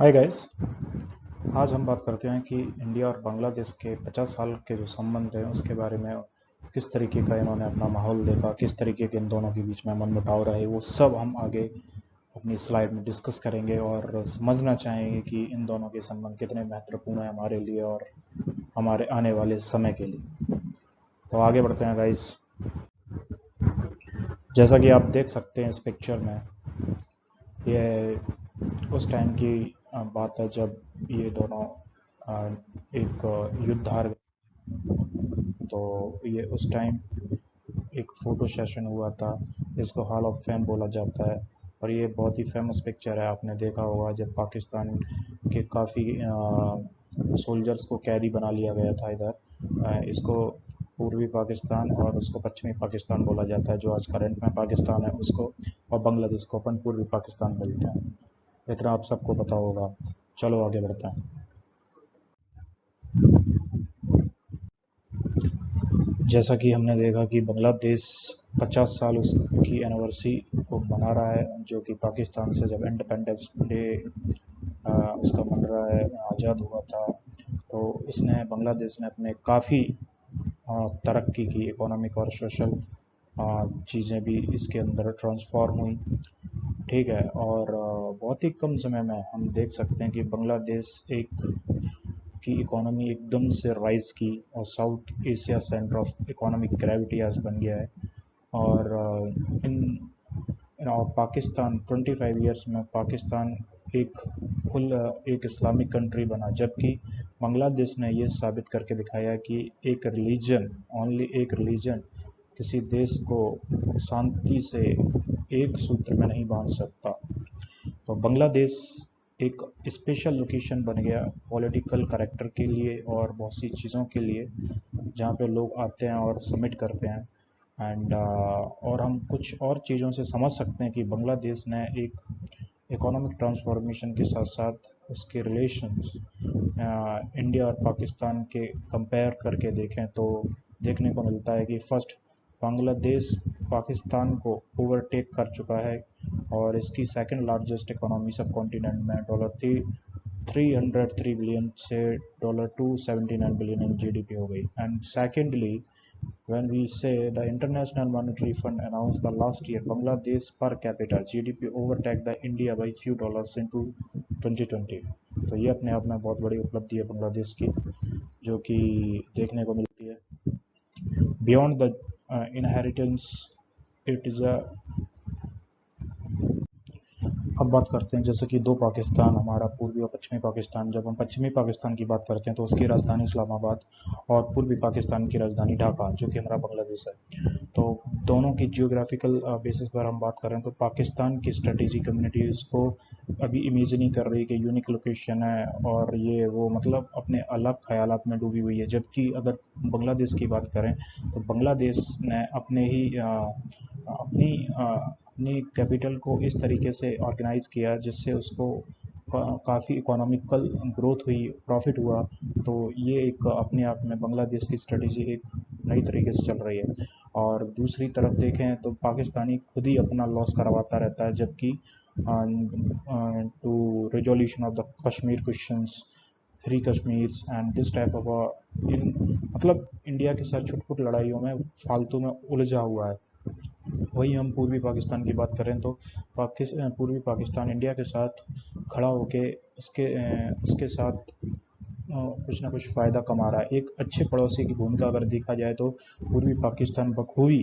Hi guys. आज हम बात करते हैं कि इंडिया और बांग्लादेश के 50 साल के जो संबंध हैं उसके बारे में। किस तरीके का इन्होंने अपना माहौल देखा, किस तरीके के इन दोनों के बीच में मनमुटाव रहे, वो सब हम आगे अपनी स्लाइड में डिस्कस करेंगे और समझना चाहेंगे कि इन दोनों के संबंध कितने महत्वपूर्ण है हमारे लिए और हमारे आने वाले समय के लिए। तो आगे बढ़ते हैं गाइस। जैसा कि आप देख सकते हैं इस पिक्चर में, ये उस टाइम की बात है जब ये दोनों एक युद्ध हार गए। तो ये उस टाइम एक फ़ोटो सेशन हुआ था। इसको हॉल ऑफ फेम बोला जाता है और ये बहुत ही फेमस पिक्चर है। आपने देखा होगा जब पाकिस्तान के काफ़ी सोल्जर्स को कैदी बना लिया गया था इधर। इसको पूर्वी पाकिस्तान और उसको पश्चिमी पाकिस्तान बोला जाता है। जो आज करंट में पाकिस्तान है उसको, और बांग्लादेश को अपन पूर्वी पाकिस्तान बोलते हैं। इतना आप सबको पता होगा। चलो आगे बढ़ते हैं। जैसा कि हमने देखा कि बांग्लादेश 50 साल उसकी एनिवर्सरी को मना रहा है, जो कि पाकिस्तान से जब इंडिपेंडेंस डे उसका मन रहा है, आज़ाद हुआ था। तो इसने बांग्लादेश ने अपने काफ़ी तरक्की की, इकोनॉमिक और सोशल चीज़ें भी इसके अंदर ट्रांसफॉर्म हुई। ठीक है। और बहुत ही कम समय में हम देख सकते हैं कि बांग्लादेश एक की इकोनॉमी एकदम से राइज की और south Asia centre of economic gravity आज बन गया है। और इन और पाकिस्तान 25 ईयर्स में पाकिस्तान एक फुल एक इस्लामिक कंट्री बना, जबकि बांग्लादेश ने ये साबित करके दिखाया कि एक रिलीजन, ओनली एक रिलीजन किसी देश को शांति से एक सूत्र में नहीं बांध सकता। तो बांग्लादेश एक स्पेशल लोकेशन बन गया पॉलिटिकल करेक्टर के लिए और बहुत सी चीज़ों के लिए, जहाँ पे लोग आते हैं और सबमिट करते हैं। एंड और हम कुछ और चीज़ों से समझ सकते हैं कि बांग्लादेश ने एक इकोनॉमिक ट्रांसफॉर्मेशन के साथ साथ उसके रिलेशंस इंडिया और पाकिस्तान के कंपेयर करके देखें तो देखने को मिलता है कि फर्स्ट बांग्लादेश पाकिस्तान को ओवरटेक कर चुका है और इसकी सेकंड लार्जेस्ट इकोनॉमी सब कॉन्टिनेंट में $303 बिलियन से $279 बिलियन इन जीडीपी हो गई। And secondly, when we say the International Monetary Fund announced the last year Bangladesh per capita GDP overtake the India by few dollars into 2020। तो ये अपने आप में बहुत बड़ी उपलब्धि है बांग्लादेश की, जो कि देखने को मिलती है। Beyond the inheritance, it is a अब बात करते हैं जैसे कि दो पाकिस्तान, हमारा पूर्वी और पश्चिमी पाकिस्तान। जब हम पश्चिमी पाकिस्तान की बात करते हैं तो उसकी राजधानी इस्लामाबाद और पूर्वी पाकिस्तान की राजधानी ढाका, जो कि हमारा बांग्लादेश है। तो दोनों की जियोग्राफिकल बेसिस पर हम बात करें तो पाकिस्तान की स्ट्रेटेजी कम्युनिटी इसको अभी इमेज नहीं कर रही कि यूनिक लोकेशन है और ये वो, मतलब अपने अलग ख्यालात में डूबी हुई है। जबकि अगर बांग्लादेश की बात करें तो बांग्लादेश ने अपनी कैपिटल को इस तरीके से ऑर्गेनाइज़ किया जिससे उसको काफ़ी इकोनॉमिकल ग्रोथ हुई, प्रॉफिट हुआ। तो ये एक अपने आप में बांग्लादेश की स्ट्रेटजी एक नई तरीके से चल रही है। और दूसरी तरफ देखें तो पाकिस्तानी खुद ही अपना लॉस करवाता रहता है, जबकि to resolution of the Kashmir questions, free Kashmir and this type of in मतलब इंडिया के साथ छुटपुट लड़ाइयों में फालतू में उलझा हुआ है। वही हम पूर्वी पाकिस्तान की बात करें तो पूर्वी पाकिस्तान इंडिया के साथ खड़ा होके उसके साथ कुछ ना कुछ फ़ायदा कमा रहा है। एक अच्छे पड़ोसी की भूमिका अगर देखा जाए तो पूर्वी पाकिस्तान बखूबी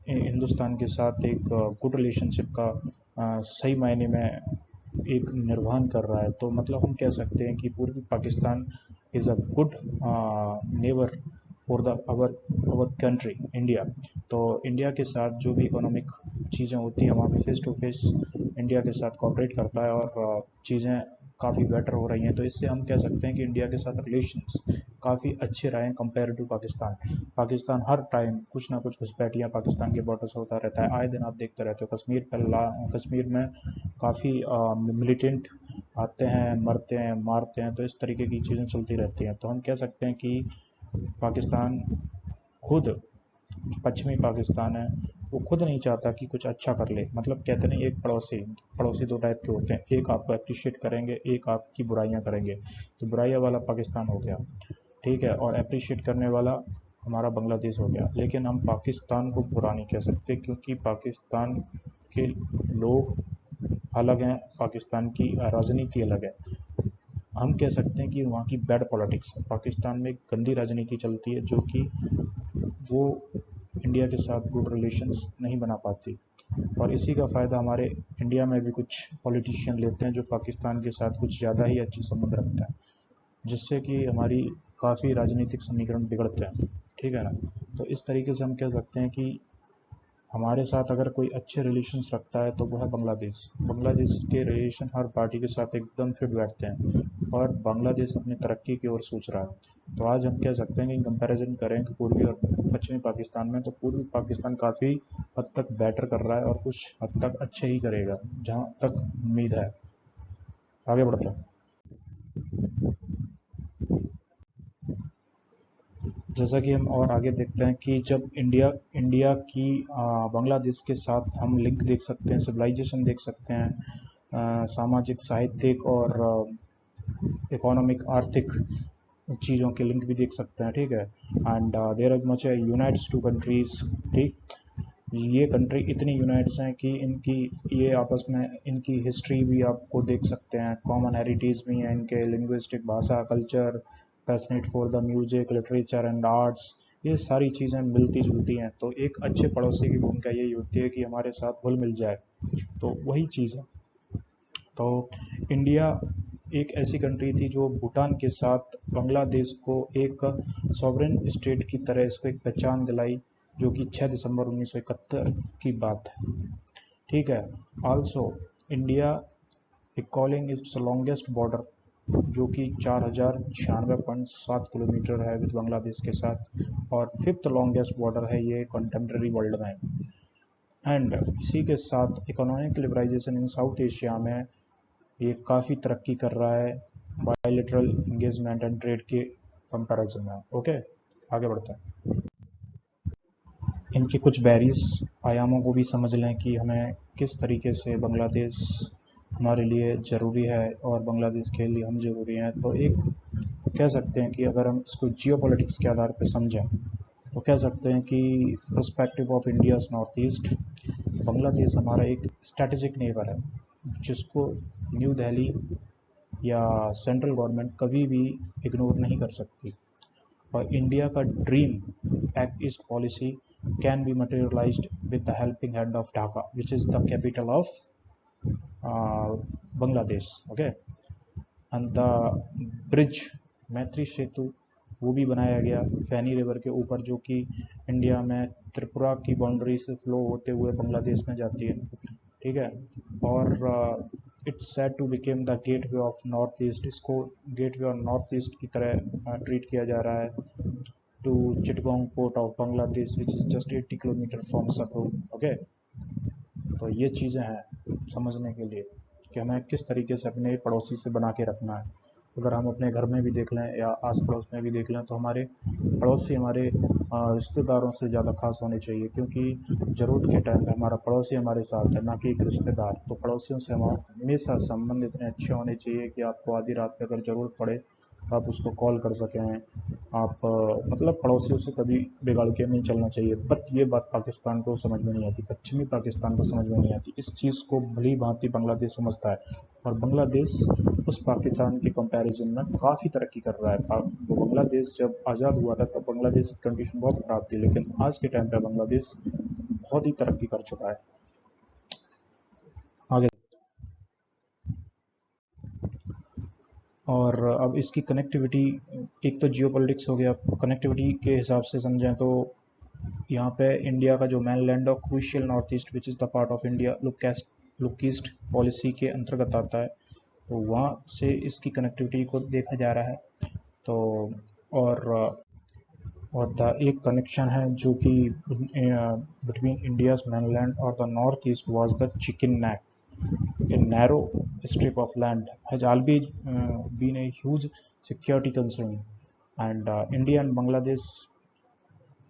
हिंदुस्तान के साथ एक गुड रिलेशनशिप का सही मायने में एक निर्वहन कर रहा है। तो मतलब हम कह सकते हैं कि पूर्वी Pakistan is a good neighbour for the our our country India. तो इंडिया के साथ जो भी इकोनॉमिक चीज़ें होती हैं वहाँ पे फेस टू फेस इंडिया के साथ कोऑपरेट करता है और चीज़ें काफ़ी बेटर हो रही हैं। तो इससे हम कह सकते हैं कि इंडिया के साथ रिलेशंस काफ़ी अच्छे रहे हैं कंपेयर टू पाकिस्तान। पाकिस्तान हर टाइम कुछ ना कुछ घुसपैठियाँ पाकिस्तान के बॉर्डर से होता रहता है। आए दिन आप देखते रहते हो कश्मीर में काफ़ी मिलिटेंट आते हैं, मरते हैं, मारते हैं। तो इस तरीके की चीज़ें चलती रहती हैं। तो हम कह सकते हैं कि पाकिस्तान खुद पश्चिमी पाकिस्तान है वो खुद नहीं चाहता कि कुछ अच्छा कर ले। मतलब कहते नहीं, एक पड़ोसी, पड़ोसी दो टाइप के होते हैं, एक आपको अप्रिशिएट करेंगे, एक आपकी बुराइयां करेंगे। तो बुराइयां वाला पाकिस्तान हो गया, ठीक है, और अप्रिशिएट करने वाला हमारा बांग्लादेश हो गया। लेकिन हम पाकिस्तान को बुरा नहीं कह सकते, क्योंकि पाकिस्तान के लोग अलग हैं, पाकिस्तान की राजनीति अलग है। हम कह सकते हैं कि वहाँ की बैड पॉलिटिक्स है, पाकिस्तान में एक गंदी राजनीति चलती है, जो कि वो इंडिया के साथ गुड रिलेशंस नहीं बना पाती। और इसी का फ़ायदा हमारे इंडिया में भी कुछ पॉलिटिशियन लेते हैं, जो पाकिस्तान के साथ कुछ ज़्यादा ही अच्छे संबंध रखते हैं, जिससे कि हमारी काफ़ी राजनीतिक समीकरण बिगड़ते हैं, ठीक है ना। तो इस तरीके से हम कह सकते हैं कि हमारे साथ अगर कोई अच्छे रिलेशंस रखता है तो वो है बांग्लादेश। बांग्लादेश के रिलेशन हर पार्टी के साथ एकदम फिट बैठते हैं, और बांग्लादेश अपनी तरक्की की ओर सोच रहा है। तो आज हम कह सकते हैं कि कंपैरिजन करें कि पूर्वी और पश्चिमी पाकिस्तान में, तो पूर्वी पाकिस्तान काफ़ी हद तक बेटर कर रहा है, और कुछ हद तक अच्छे ही करेगा, जहाँ तक उम्मीद है। आगे बढ़ते हैं। जैसा कि हम और आगे देखते हैं कि जब इंडिया इंडिया की बांग्लादेश के साथ हम लिंक देख सकते हैं, सिविलाइजेशन देख सकते हैं, सामाजिक, साहित्यिक और इकोनॉमिक, आर्थिक चीज़ों के लिंक भी देख सकते हैं, ठीक है। And there are much unites two countries, ठीक। ये कंट्री इतनी यूनाइट्स हैं कि इनकी, ये आपस में इनकी हिस्ट्री भी आपको देख सकते हैं, कॉमन हेरिटेज भी है इनके, लिंग्विस्टिक, भाषा, culture, passionate for the music, literature and arts, ये सारी चीज़ें मिलती जुलती हैं। तो एक अच्छे पड़ोसी की भूमिका यही होती है कि हमारे साथ घुल मिल जाए, तो वही चीज़ है। तो इंडिया एक ऐसी कंट्री थी जो भूटान के साथ बांग्लादेश को एक सॉवरेन स्टेट की तरह इसको एक पहचान दिलाई, जो कि 6 दिसंबर 1971 की बात है, ठीक है। Also India calling it's longest border, जो कि 4096.7 किलोमीटर है विद बांग्लादेश के साथ, और फिफ्थ लॉन्गेस्ट बॉर्डर है ये कंटेम्प्रेरी वर्ल्ड में। एंड इसी के साथ इकोनॉमिक लिबराइजेशन इन साउथ एशिया में ये काफ़ी तरक्की कर रहा है, बायलैटरल इंगेजमेंट एंड ट्रेड के कंपैरिजन में। ओके, आगे बढ़ते हैं। इनके कुछ बैरियर्स, आयामों को भी समझ लें कि हमें किस तरीके से बांग्लादेश हमारे लिए ज़रूरी है और बांग्लादेश के लिए हम ज़रूरी हैं। तो एक कह सकते हैं कि अगर हम इसको जियोपॉलिटिक्स के आधार पर समझें, तो कह सकते हैं कि perspective of India's north east, Bangladesh हमारा एक स्ट्रैटेजिक नेबर है, जिसको न्यू दिल्ली या सेंट्रल गवर्नमेंट कभी भी इग्नोर नहीं कर सकती। और इंडिया का dream act east policy can be materialized with the helping hand of Dhaka, which is the capital of Bangladesh. Okay, and the bridge, Maitri Setu, वो भी बनाया गया फैनी रिवर के ऊपर, जो कि इंडिया में त्रिपुरा की बाउंड्री से फ्लो होते हुए बांग्लादेश में जाती है, ठीक है। और it's said to become the gateway of north east, इसको गेटवे ऑफ नॉर्थ ईस्ट की तरह ट्रीट किया जा रहा है, to Chittagong port of Bangladesh, which is just 80 kilometre from सकरू। ओके, तो ये चीज़ें हैं समझने के लिए कि हमें किस तरीके से अपने पड़ोसी से बना के रखना है। अगर हम अपने घर में भी देख लें या आस पड़ोस में भी देख लें, तो हमारे पड़ोसी हमारे रिश्तेदारों से ज़्यादा खास होने चाहिए, क्योंकि ज़रूरत के टाइम पे हमारा पड़ोसी हमारे साथ है, ना कि एक रिश्तेदार। तो पड़ोसियों से हमारा हमेशा संबंध इतने अच्छे होने चाहिए कि आपको आधी रात पे अगर ज़रूरत पड़े तो आप उसको कॉल कर सकें। आप मतलब पड़ोसियों से कभी बिगाड़ के नहीं चलना चाहिए। बट ये बात पाकिस्तान को समझ में नहीं आती, पश्चिमी पाकिस्तान को समझ में नहीं आती। इस चीज़ को भली भांति बांग्लादेश समझता है, और बांग्लादेश उस पाकिस्तान के कंपैरिजन में काफ़ी तरक्की कर रहा है। तो बांग्लादेश जब आज़ाद हुआ था तब बांग्लादेश की कंडीशन बहुत ख़राब थी, लेकिन आज के टाइम पर बांग्लादेश बहुत ही तरक्की कर चुका है। आगे, और अब इसकी कनेक्टिविटी, एक तो जियोपॉलिटिक्स हो गया, कनेक्टिविटी के हिसाब से समझें तो यहाँ पे इंडिया का जो main land of crucial north east, which is the part of India, look east policy के अंतर्गत आता है, तो वहाँ से इसकी कनेक्टिविटी को देखा जा रहा है। तो और और द एक कनेक्शन है जो कि बिटवीन इंडियाज mainland और the north east was the chicken neck, a narrow strip of land has always been a huge security concern, and India and Bangladesh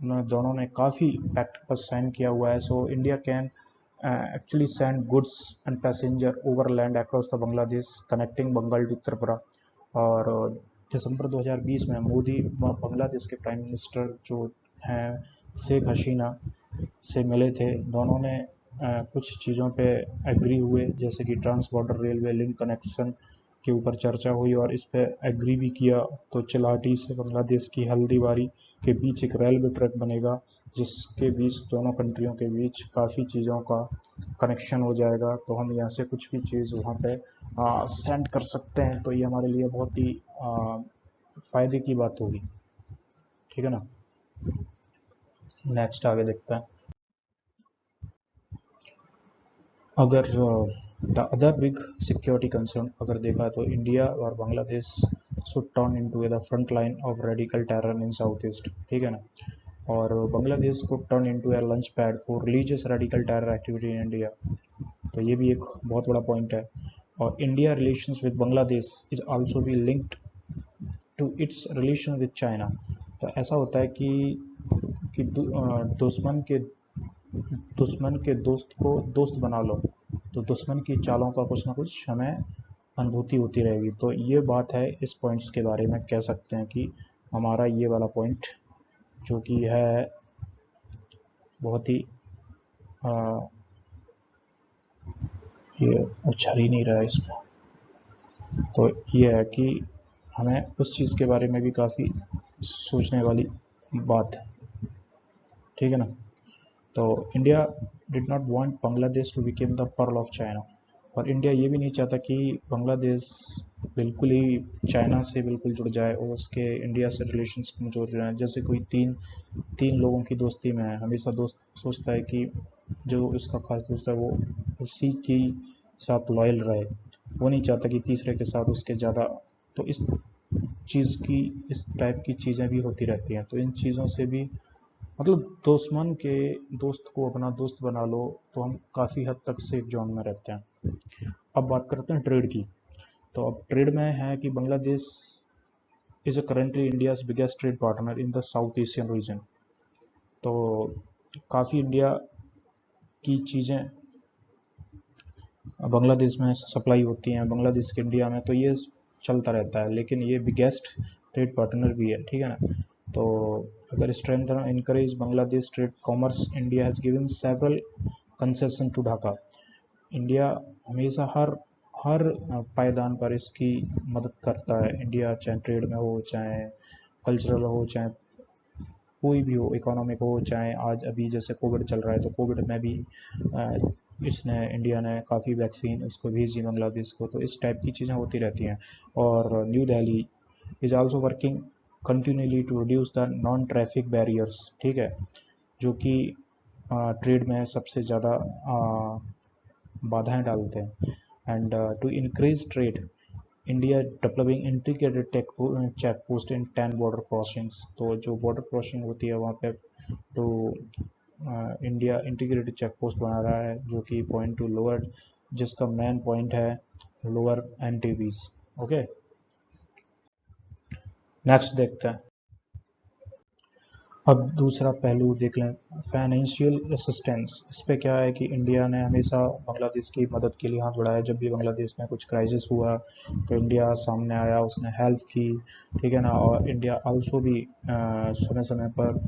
दोनों ने काफ़ी पैक्ट पर साइन किया हुआ है. So India can actually send goods and passenger overland across the Bangladesh connecting Bengal to Tripura. और दिसंबर 2020 में मोदी बांग्लादेश के प्राइम मिनिस्टर जो हैं शेख हसीना से मिले थे. दोनों ने कुछ चीज़ों पे एग्री हुए, जैसे कि trans border railway link connection के ऊपर चर्चा हुई और इस पे एग्री भी किया. तो चिलाटी से बांग्लादेश की हल्दीबारी के बीच एक रेलवे ट्रैक बनेगा, जिसके बीच दोनों कंट्रियों के बीच काफ़ी चीज़ों का कनेक्शन हो जाएगा. तो हम यहाँ से कुछ भी चीज़ वहाँ पे सेंड कर सकते हैं. तो ये हमारे लिए बहुत ही फ़ायदे की बात होगी. ठीक है ना. नेक्स्ट आगे देखते हैं. अगर the other big security concern अगर देखा तो इंडिया और Bangladesh should turn into the front line of radical terror in south east. ठीक है ना. और बांग्लादेश को turn into a launch pad for religious radical terror activity in India. तो ये भी एक बहुत बड़ा पॉइंट है. और India relations with Bangladesh is also be linked to its relation with China. तो ऐसा होता है कि दुश्मन के दोस्त को दोस्त बना लो, तो दुश्मन की चालों का कुछ ना कुछ हमें अनुभूति होती रहेगी. तो ये बात है, इस पॉइंट्स के बारे में कह सकते हैं कि हमारा ये वाला पॉइंट जो कि है बहुत ही ये उछल ही नहीं रहा है इसमें. तो ये है कि हमें उस चीज़ के बारे में भी काफ़ी सोचने वाली बात है. ठीक है ना. तो India did not want Bangladesh to become the pearl of China. और इंडिया ये भी नहीं चाहता कि बांग्लादेश बिल्कुल ही चाइना से बिल्कुल जुड़ जाए और उसके इंडिया से रिलेशंस कमजोर हो जाए. जैसे कोई तीन लोगों की दोस्ती में है, हमेशा दोस्त सोचता है कि जो उसका खास दोस्त है वो उसी की साथ लॉयल रहे. वो नहीं चाहता कि तीसरे के साथ उसके ज़्यादा. तो इस टाइप की चीज़ें भी होती रहती हैं. तो इन चीज़ों से भी मतलब दुश्मन के दोस्त को अपना दोस्त बना लो तो हम काफ़ी हद तक सेफ जोन में रहते हैं. अब बात करते हैं ट्रेड की. तो अब ट्रेड में है कि Bangladesh is currently India's biggest trade partner in the south Asian region. तो काफ़ी इंडिया की चीज़ें बांग्लादेश में सप्लाई होती हैं, बांग्लादेश के इंडिया में. तो ये चलता रहता है, लेकिन ये बिगेस्ट ट्रेड पार्टनर भी है. ठीक है ना. तो अगर strength encourage Bangladesh trade commerce, India has given several concession to Dhaka. India हमेशा हर पायदान पर इसकी मदद करता है. इंडिया चाहे ट्रेड में हो, चाहे कल्चरल हो, चाहे कोई भी हो, इकोनॉमिक हो, चाहे आज अभी जैसे कोविड चल रहा है तो कोविड में भी इंडिया ने काफ़ी वैक्सीन उसको भेजी बांग्लादेश को. तो इस टाइप की चीज़ें होती रहती हैं. और New Delhi is also working continuously to reduce the non traffic barriers. ठीक है. जो कि ट्रेड में सबसे ज़्यादा बाधाएं डालते हैं. And to increase trade India developing integrated check post in 10 border crossings. तो जो बॉर्डर क्रॉसिंग होती है वहाँ पे तो इंडिया इंटीग्रेटेड चेक पोस्ट बना रहा है, जो कि पॉइंट टू लोअर, जिसका मेन पॉइंट है लोअर एनटीबीज. ओके. नेक्स्ट देखते हैं. अब दूसरा पहलू देख लें, फाइनेंशियल असिस्टेंस. इस पे क्या है कि इंडिया ने हमेशा बांग्लादेश की मदद के लिए हाथ बढ़ाया. जब भी बांग्लादेश में कुछ क्राइसिस हुआ तो इंडिया सामने आया, उसने हेल्प की. ठीक है ना. और इंडिया आल्सो भी समय समय पर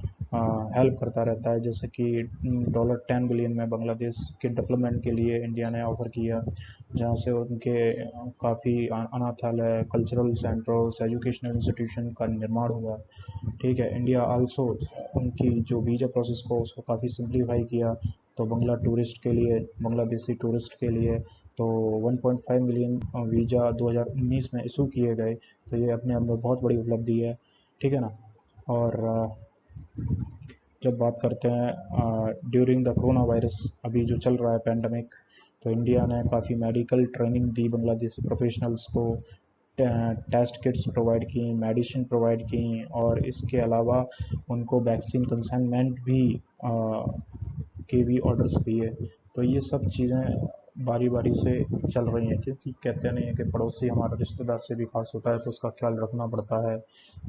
हेल्प करता रहता है. जैसे कि $10 बिलियन में बांग्लादेश के डेवलपमेंट के लिए इंडिया ने ऑफर किया, जहाँ से उनके काफ़ी अनाथालय, कल्चरल सेंटर्स, एजुकेशनल इंस्टीट्यूशन का निर्माण हुआ. ठीक है. इंडिया आल्सो उनकी जो वीज़ा प्रोसेस को उसको काफ़ी सिंप्लीफाई किया. तो बांग्लादेशी टूरिस्ट के लिए तो 1.5 मिलियन वीज़ा 2019 में इशू किए गए. तो ये अपने आप में बहुत बड़ी उपलब्धि है. ठीक है ना. और जब बात करते हैं ड्यूरिंग द कोरोना वायरस, अभी जो चल रहा है पैंडमिक, तो इंडिया ने काफ़ी मेडिकल ट्रेनिंग दी बांग्लादेशी प्रोफेशनल्स को, टेस्ट किट्स प्रोवाइड की, मेडिसिन प्रोवाइड की, और इसके अलावा उनको वैक्सीन कंसाइनमेंट भी के भी ऑर्डर्स दिए. तो ये सब चीज़ें बारी बारी से चल रही हैं, क्योंकि कहते नहीं है कि पड़ोसी हमारा रिश्तेदार से भी खास होता है, तो उसका ख्याल रखना पड़ता है.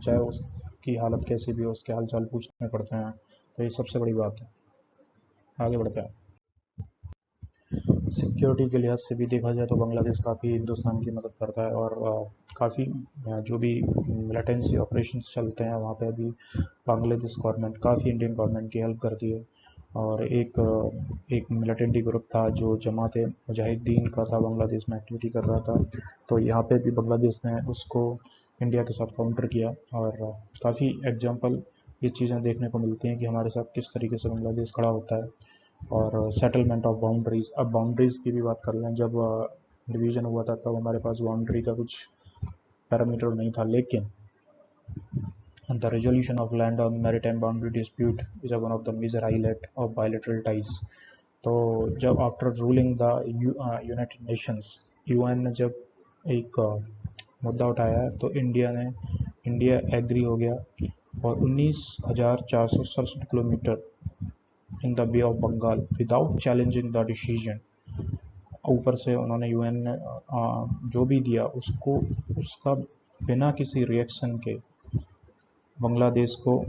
चाहे उसकी हालत कैसी भी हो, उसके हाल चाल पूछने पड़ते हैं. तो ये सबसे बड़ी बात है। आगे बढ़ते हैं। सिक्योरिटी के लिहाज से भी देखा जाए तो बांग्लादेश काफ़ी हिंदुस्तान की मदद करता है, और काफ़ी जो भी मिलिटेंसी ऑपरेशंस चलते हैं वहाँ पे भी बांग्लादेश गवर्नमेंट काफ़ी इंडियन गवर्नमेंट की हेल्प करती है। और एक मिलिटेंटी ग्रुप था जो जमात मुजाहिदीन का था, बांग्लादेश में एक्टिविटी कर रहा था, तो यहाँ पे भी बांग्लादेश ने उसको इंडिया के साथ काउंटर किया। और काफ़ी एग्जाम्पल ये चीज़ें देखने को मिलती हैं कि हमारे साथ किस तरीके से बांग्लादेश खड़ा होता है। और सेटलमेंट ऑफ बाउंड्रीज, अब बाउंड्रीज की भी बात कर लें, जब डिवीज़न हुआ था तब हमारे पास बाउंड्री का कुछ पैरामीटर नहीं था, लेकिन the resolution of land on maritime boundary dispute is one of the major highlight of bilateral ties. तो जब after ruling the United Nations, UN ने जब एक मुद्दा उठाया तो इंडिया एग्री हो गया, और 19,467 kilometre in the Bay of Bengal without challenging the decision, ऊपर से उन्होंने यूएन ने जो भी दिया उसको उसका बिना किसी रिएक्शन के बांग्लादेश को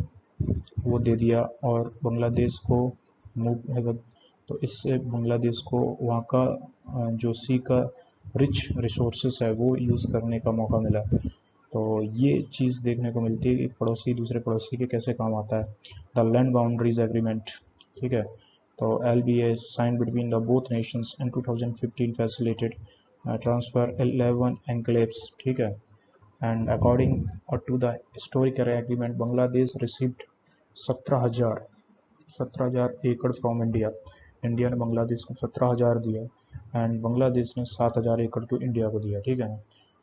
वो दे दिया, और बांग्लादेश को मूव, तो इससे बांग्लादेश को वहाँ का जो सी का रिच रिसोर्सेस है वो यूज़ करने का मौका मिला। तो ये चीज़ देखने को मिलती है कि पड़ोसी दूसरे पड़ोसी के कैसे काम आता है। द लैंड बाउंड्रीज एग्रीमेंट, ठीक है, तो LBA sign between the both nations in 2015 facilitated transfer 11 enclaves, ठीक है, and according to the historical agreement Bangladesh received 17,000 एकड़ फ्रॉम इंडिया। इंडिया ने बांग्लादेश को 17,000 दिया, एंड बांग्लादेश ने 7,000 एकड़ तो इंडिया को दिया, ठीक है ना।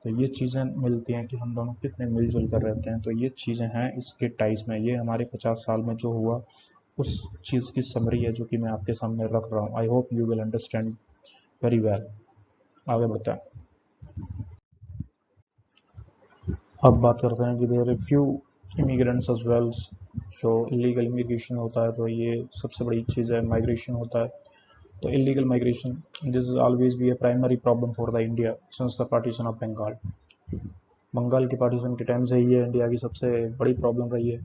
तो ये चीज़ें मिलती हैं कि हम दोनों कितने मिलजुल कर रहते हैं। तो ये चीज़ें हैं इसके टाइज में, ये हमारे 50 साल में जो हुआ उस चीज़ की समरी है जो कि मैं आपके सामने रख रहा हूँ। I hope you will understand very well. आगे बढ़ते हैं। अब बात करते हैं कि there few immigrants as well, जो इलीगल इमिग्रेशन होता है, तो ये सबसे बड़ी चीज़ है, माइग्रेशन होता है। तो illegal migration, this is always be a primary problem for the India since the partition of Bengal. Bengal के पार्टीशन के टाइम से ये इंडिया की सबसे बड़ी प्रॉब्लम रही है।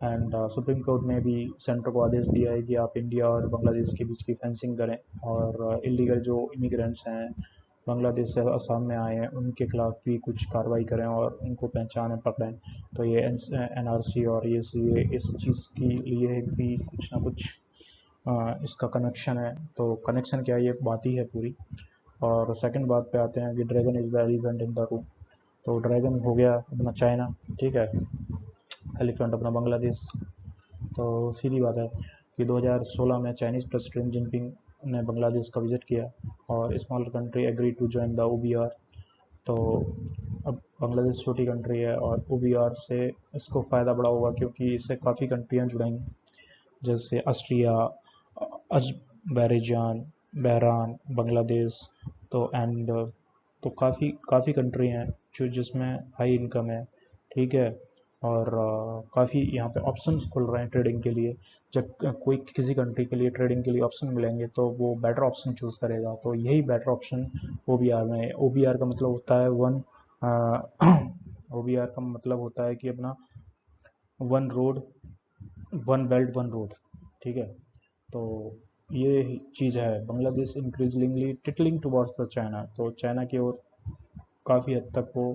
एंड सुप्रीम कोर्ट ने भी सेंटर को आदेश दिया है कि आप इंडिया और बांग्लादेश के बीच की फेंसिंग करें, और इलीगल जो इमिग्रेंट्स हैं बांग्लादेश से असम में आए हैं उनके खिलाफ भी कुछ कार्रवाई करें और उनको पहचानें, पकड़ें। तो ये NRC और ये इस चीज़ के लिए भी कुछ ना कुछ इसका कनेक्शन है। तो कनेक्शन क्या है, ये बात ही है पूरी। और सेकंड बात पे आते हैं कि dragon is the elephant in the room. तो ड्रैगन हो गया अपना चाइना, ठीक है, एलिफेंट अपना बांग्लादेश। तो सीधी बात है कि 2016 में चाइनीज़ प्रेसिडेंट जिनपिंग ने बांग्लादेश का विजिट किया, और small country agree to join the OBR। तो अब बांग्लादेश छोटी कंट्री है और OBR से इसको फ़ायदा बड़ा होगा क्योंकि इससे काफ़ी कंट्रियाँ जुड़ेंगी, जैसे ऑस्ट्रिया, अजरबैजान, बहरान, बांग्लादेश। तो तो काफ़ी काफ़ी कंट्री हैं जो जिसमें हाई इनकम है, ठीक है, और काफ़ी यहाँ पे ऑप्शंस खुल रहे हैं ट्रेडिंग के लिए। जब कोई किसी कंट्री के लिए ट्रेडिंग के लिए ऑप्शन मिलेंगे तो वो बेटर ऑप्शन चूज़ करेगा, तो यही बेटर ऑप्शन OBR में है। OBR का मतलब होता है OBR का मतलब होता है कि अपना one road, one belt one road, ठीक है। तो ये चीज़ है। Bangladesh increasingly tilting towards the China, तो चाइना की ओर काफ़ी हद तक वो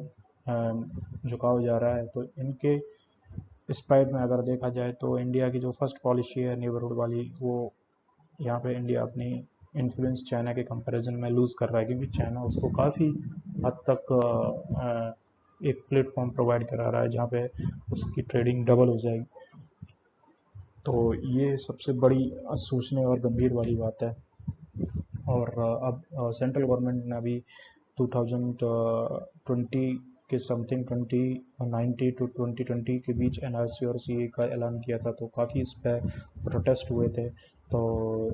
झुकाव जा रहा है। तो इनके स्पाइट में अगर देखा जाए तो इंडिया की जो फर्स्ट पॉलिसी है नेबरहुड वाली, वो यहाँ पे इंडिया अपनी इन्फ्लुएंस चाइना के कंपैरिजन में लूज़ कर रहा है, क्योंकि चाइना उसको काफ़ी हद तक एक प्लेटफॉर्म प्रोवाइड करा रहा है जहाँ पे उसकी ट्रेडिंग डबल हो जाएगी। तो ये सबसे बड़ी सोचने और गंभीर वाली बात है। और अब सेंट्रल गवर्नमेंट ने अभी 2020 के समथिंग 2090 टू 2020 के बीच NRC और CA का ऐलान किया था, तो काफ़ी इस पर प्रोटेस्ट हुए थे। तो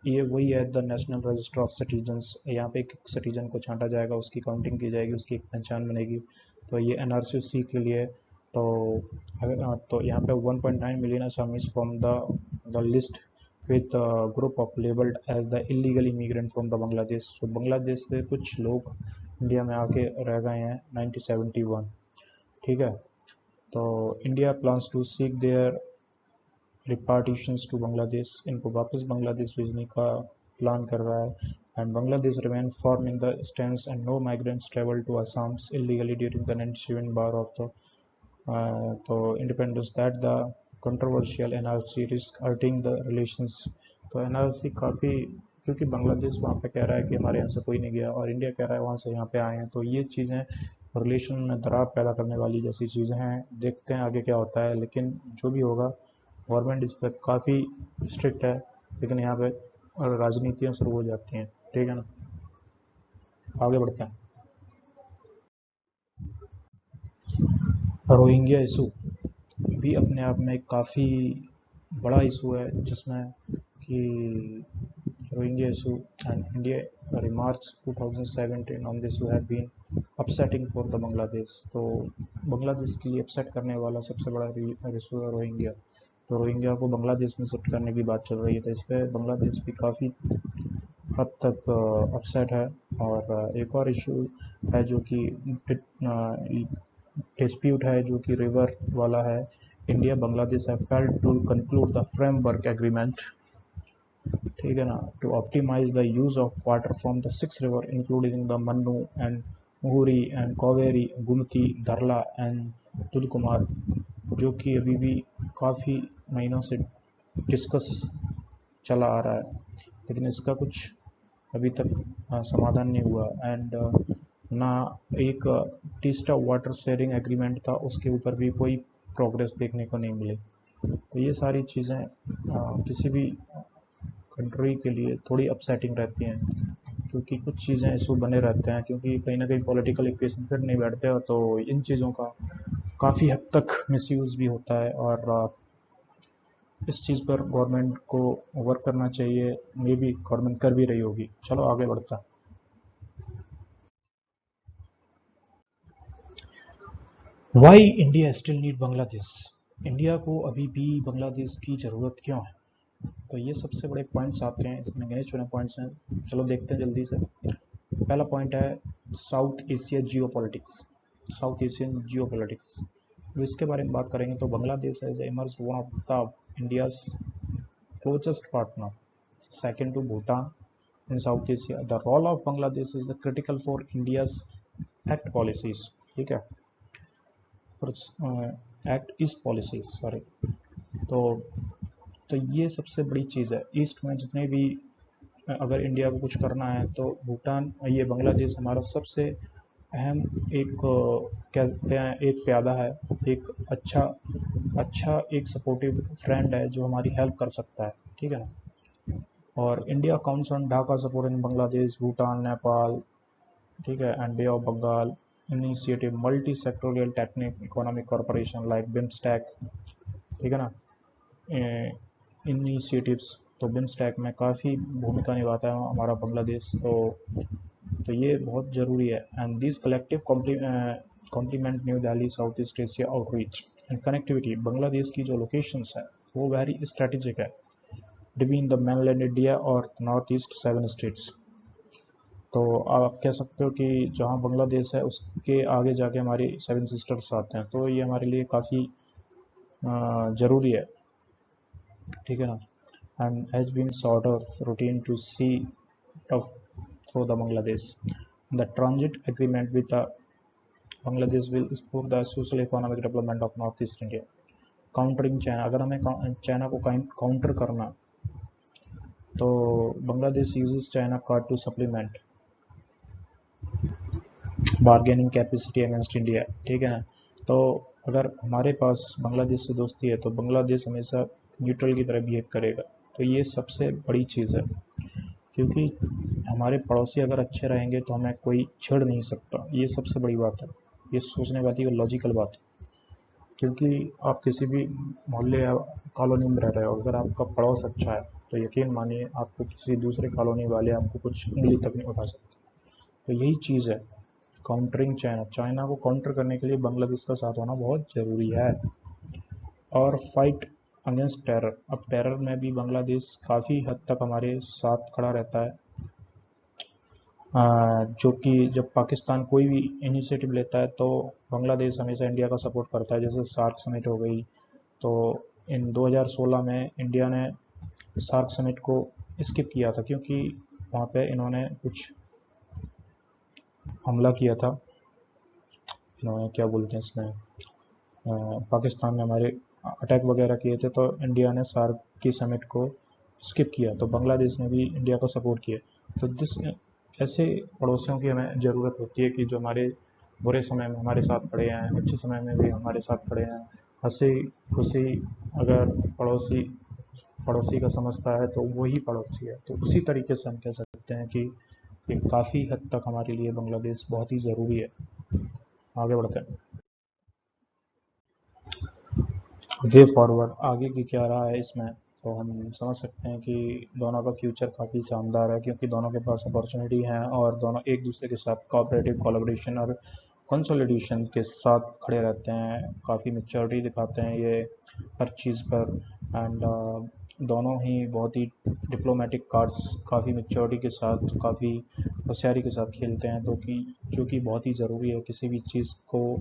ये वही है the national register of citizens, यहाँ पे एक सिटीजन को छांटा जाएगा, उसकी काउंटिंग की जाएगी, उसकी एक पहचान बनेगी। तो ये NRC के लिए। तो तो यहाँ पे 1.9 million Assamese from the list with a group of labeled as the illegal immigrant from the Bangladesh। तो बांग्लादेश से कुछ लोग इंडिया में आके रह गए हैं 1971, ठीक है। तो India plans to seek their repatriations to Bangladesh, इनको वापस बांग्लादेश भेजने का प्लान कर रहा है। And Bangladesh remain firm in the stand and no migrants travel to Assam illegally during the 97 bar of the तो independence that the controversial NRC risk hurting the relations. तो NRC काफ़ी, क्योंकि बांग्लादेश वहाँ पे कह रहा है कि हमारे यहाँ से कोई नहीं गया और इंडिया कह रहा है वहाँ से यहाँ पे आए हैं, तो ये चीज़ें रिलेशन में दरार पैदा करने वाली जैसी चीज़ें हैं। देखते हैं आगे क्या होता है, लेकिन जो भी होगा गवर्नमेंट इस पर काफ़ी स्ट्रिक्ट है, लेकिन यहाँ पे राजनीतियाँ शुरू हो जाती हैं। ठीक है ना, आगे बढ़ते हैं। रोहिंग्या इशू भी अपने आप में काफ़ी बड़ा इशू है, जिसमें कि Rohingya issue and India remarks 2017 on this have been upsetting for the Bangladesh. तो बांग्लादेश के लिए अपसेट करने वाला सबसे बड़ा इशू है रोहिंग्या। तो रोहिंग्या को बांग्लादेश में शिफ्ट करने की बात चल रही है, तो इस पर बांग्लादेश भी काफ़ी हद तक अपसेट है। और एक और इशू है जो कि डिस्प्यूट है, जो कि रिवर वाला है। India Bangladesh have failed to conclude the framework agreement, ठीक है ना, to optimize the use of water from the 6 river including the Manu and Muhuri and Kaveri, Gumti, Dharla and तुलकुमार, जो कि अभी भी काफ़ी महीनों से डिस्कस चला आ रहा है, लेकिन इसका कुछ अभी तक समाधान नहीं हुआ। एंड ना एक तीसरा वाटर शेयरिंग एग्रीमेंट था, उसके ऊपर भी कोई प्रोग्रेस देखने को नहीं मिली। तो ये सारी चीज़ें किसी भी कंट्री के लिए थोड़ी अपसेटिंग रहती हैं, क्योंकि कुछ चीज़ें इशू बने रहते हैं, क्योंकि कहीं ना कहीं पॉलिटिकल इक्वेशन फिर नहीं बैठते हो, तो इन चीज़ों का काफ़ी हद तक मिसयूज़ भी होता है। और इस चीज़ पर गवर्नमेंट को वर्क करना चाहिए, मे भी गवर्नमेंट कर भी रही होगी। चलो आगे बढ़ता है। Why India still need Bangladesh, India को अभी भी बांग्लादेश की ज़रूरत क्यों है? तो ये सबसे बड़े पॉइंट्स आते हैं, इसमें गिने चुने पॉइंट्स हैं, चलो देखते हैं जल्दी से। पहला पॉइंट है South Asia geo politics, South Asian geo politics. तो इसके बारे में बात करेंगे तो Bangladesh as emerge one of the India's closest partner, second to Bhutan in South Asia. The role of Bangladesh is critical for India's ACT policies, ठीक है, act east policies, sorry. तो तो ये सबसे बड़ी चीज़ है, ईस्ट में जितने भी अगर इंडिया को कुछ करना है तो भूटान, ये बांग्लादेश हमारा सबसे अहम एक कहते हैं एक प्यादा है, एक अच्छा अच्छा एक सपोर्टिव फ्रेंड है जो हमारी हेल्प कर सकता है, ठीक है ना। और India counts on Dhaka support in Bangladesh, Bhutan, Nepal, ठीक है, and bay of Bengal initiative, multi sectoral technique economic corporation like BIMSTEC, ठीक है ना, इनिशिएटिव्स। तो बिम्स्टैक में काफ़ी भूमिका निभाता है हमारा बांग्लादेश। तो ये बहुत ज़रूरी है। And this collective complement New Delhi South East Asia outreach and connectivity. Bangladesh की जो लोकेशंस है वो वेरी स्ट्रेटेजिक है बिटवीन द mainland इंडिया और नॉर्थ ईस्ट 7 स्टेट्स। तो आप कह सकते हो कि जहाँ बांग्लादेश है उसके आगे जाके हमारी 7 सिस्टर्स आते हैं, तो ये हमारे लिए काफ़ी ज़रूरी है, ठीक है ना। And has been sort of routine to see of through the Bangladesh the transit agreement with the Bangladesh will support the social economic development of north east India. Countering China, अगर हमें चाइना को काउंटर करना तो Bangladesh uses China card to supplement bargaining capacity against India, ठीक है ना। तो अगर हमारे पास बांग्लादेश से दोस्ती है तो बांग्लादेश हमेशा न्यूट्रल की तरह बिहेव करेगा। तो ये सबसे बड़ी चीज़ है, क्योंकि हमारे पड़ोसी अगर अच्छे रहेंगे तो हमें कोई छेड़ नहीं सकता, ये सबसे बड़ी बात है, ये सोचने वाली और लॉजिकल बात है। क्योंकि आप किसी भी मोहल्ले या कॉलोनी में रह रहे हो, अगर आपका पड़ोस अच्छा है तो यकीन मानिए आपको किसी दूसरे कॉलोनी वाले आपको कुछ उंगली तक नहीं उठा सकते। तो यही चीज़ है काउंटरिंग चाइना, चाइना को काउंटर करने के लिए बांग्लादेश का साथ होना बहुत ज़रूरी है। और फाइट अगेंस्ट टेरर, अब टेरर में भी बांग्लादेश काफ़ी हद तक हमारे साथ खड़ा रहता है। जो कि जब पाकिस्तान कोई भी इनिशिएटिव लेता है तो बांग्लादेश हमेशा इंडिया का सपोर्ट करता है, जैसे सार्क समिट हो गई, तो इन 2016 में इंडिया ने सार्क समिट को स्किप किया था क्योंकि वहाँ पे इन्होंने कुछ हमला किया था। इन्होंने क्या बोलते हैं इसमें, पाकिस्तान में हमारे अटैक वगैरह किए थे, तो इंडिया ने सार्क की समिट को स्किप किया, तो बांग्लादेश ने भी इंडिया को सपोर्ट किया। तो ऐसे पड़ोसियों की हमें ज़रूरत होती है कि जो हमारे बुरे समय में हमारे साथ खड़े हैं, अच्छे समय में भी हमारे साथ खड़े हैं। हंसी खुशी अगर पड़ोसी पड़ोसी का समझता है तो वही पड़ोसी है। तो उसी तरीके से हम कह सकते हैं कि ये काफ़ी हद तक हमारे लिए बांग्लादेश बहुत ही ज़रूरी है। आगे बढ़ते हैं। वे फॉरवर्ड आगे की क्या रहा है इसमें, तो हम समझ सकते हैं कि दोनों का फ्यूचर काफ़ी शानदार है क्योंकि दोनों के पास अपॉर्चुनिटी है और दोनों एक दूसरे के साथ कोऑपरेटिव कोलैबोरेशन और कंसोलिडेशन के साथ खड़े रहते हैं। काफ़ी मैच्योरिटी दिखाते हैं ये हर चीज़ पर। एंड दोनों ही बहुत ही डिप्लोमेटिक कार्ड्स काफ़ी मैच्योरिटी के साथ, काफ़ी होशियारी के साथ खेलते हैं, तो कि जो कि बहुत ही ज़रूरी है किसी भी चीज़ को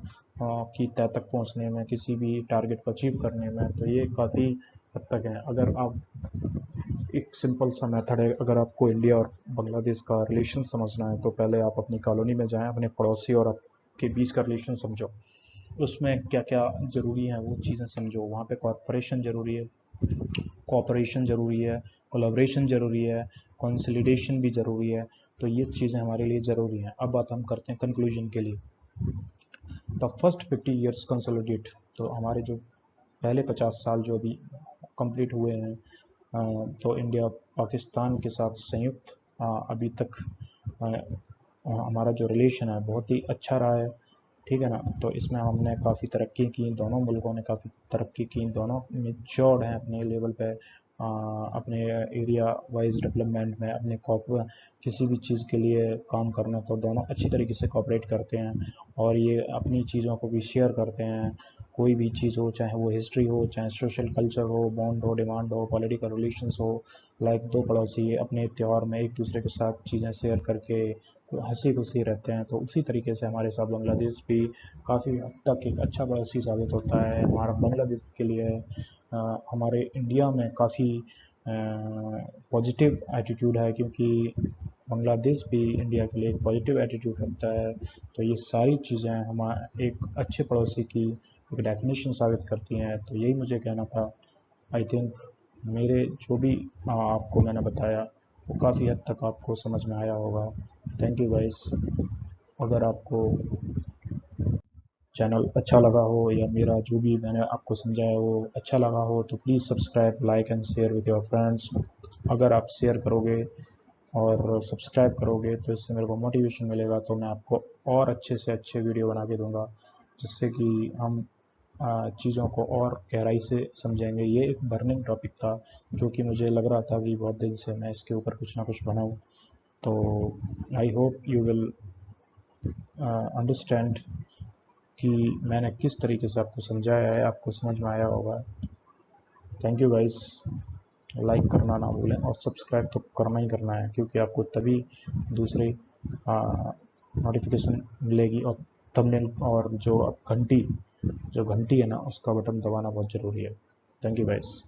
की तह तक पहुंचने में, किसी भी टारगेट को अचीव करने में। तो ये काफ़ी हद तक है। अगर आप एक सिंपल सा मेथड है, अगर आपको इंडिया और बांग्लादेश का रिलेशन समझना है तो पहले आप अपनी कॉलोनी में जाएं, अपने पड़ोसी और आपके बीच का रिलेशन समझो, उसमें क्या क्या ज़रूरी है वो चीज़ें समझो। वहाँ पे कॉर्पोरेशन ज़रूरी है, कोऑपरेशन ज़रूरी है, कोलैबोरेशन ज़रूरी है, कंसोलिडेशन भी ज़रूरी है। तो ये चीज़ें हमारे लिए ज़रूरी हैं। अब बात हम करते हैं कंक्लूजन के लिए। द फर्स्ट 50 ईयर्स कंसोलिडेट, तो हमारे जो पहले 50 साल जो अभी कंप्लीट हुए हैं, तो इंडिया पाकिस्तान के साथ संयुक्त अभी तक हमारा जो रिलेशन है बहुत ही अच्छा रहा है, ठीक है ना। तो इसमें हमने काफ़ी तरक्की की, दोनों मुल्कों ने काफ़ी तरक्की की, दोनों मेच्योर्ड हैं अपने लेवल पे, अपने एरिया वाइज डेवलपमेंट में, अपने किसी भी चीज़ के लिए काम करना तो दोनों अच्छी तरीके से कोऑपरेट करते हैं और ये अपनी चीज़ों को भी शेयर करते हैं। कोई भी चीज़ हो, चाहे वो हिस्ट्री हो, चाहे सोशल कल्चर हो, बॉन्ड हो, डिमांड हो, पॉलिटिकल रिलेशंस हो, लाइक दो पड़ोसी अपने त्यौहार में एक दूसरे के साथ चीज़ें शेयर करके हंसी खुशी रहते हैं। तो उसी तरीके से हमारे साथ बांग्लादेश भी काफ़ी हद तक एक अच्छा पड़ोसी साबित होता है हमारा बांग्लादेश के लिए। हमारे इंडिया में काफ़ी पॉजिटिव एटीट्यूड है क्योंकि बांग्लादेश भी इंडिया के लिए एक पॉजिटिव एटीट्यूड रखता है। तो ये सारी चीज़ें हमारे एक अच्छे पड़ोसी की एक डेफिनेशन साबित करती हैं। तो यही मुझे कहना था। आई थिंक मेरे जो भी आपको मैंने बताया वो काफ़ी हद तक आपको समझ में आया होगा। Thank you guys. अगर आपको चैनल अच्छा लगा हो या मेरा जो भी मैंने आपको समझाया वो अच्छा लगा हो तो please subscribe, like and share with your friends. अगर आप शेयर करोगे और सब्सक्राइब करोगे तो इससे मेरे को मोटिवेशन मिलेगा, तो मैं आपको और अच्छे से अच्छे वीडियो बना के दूंगा जिससे कि हम चीज़ों को और गहराई से समझेंगे। ये एक बर्निंग टॉपिक था जो कि मुझे लग रहा था कि बहुत दिन से मैं इसके ऊपर कुछ ना कुछ बनाऊं। तो आई होप यू विल अंडरस्टैंड कि मैंने किस तरीके से आपको समझाया है, आपको समझ में आया होगा। Thank you guys. लाइक करना ना भूलें और सब्सक्राइब तो करना ही करना है क्योंकि आपको तभी दूसरी नोटिफिकेशन मिलेगी। और थंबनेल और जो घंटी है ना उसका बटन दबाना बहुत ज़रूरी है। Thank you guys.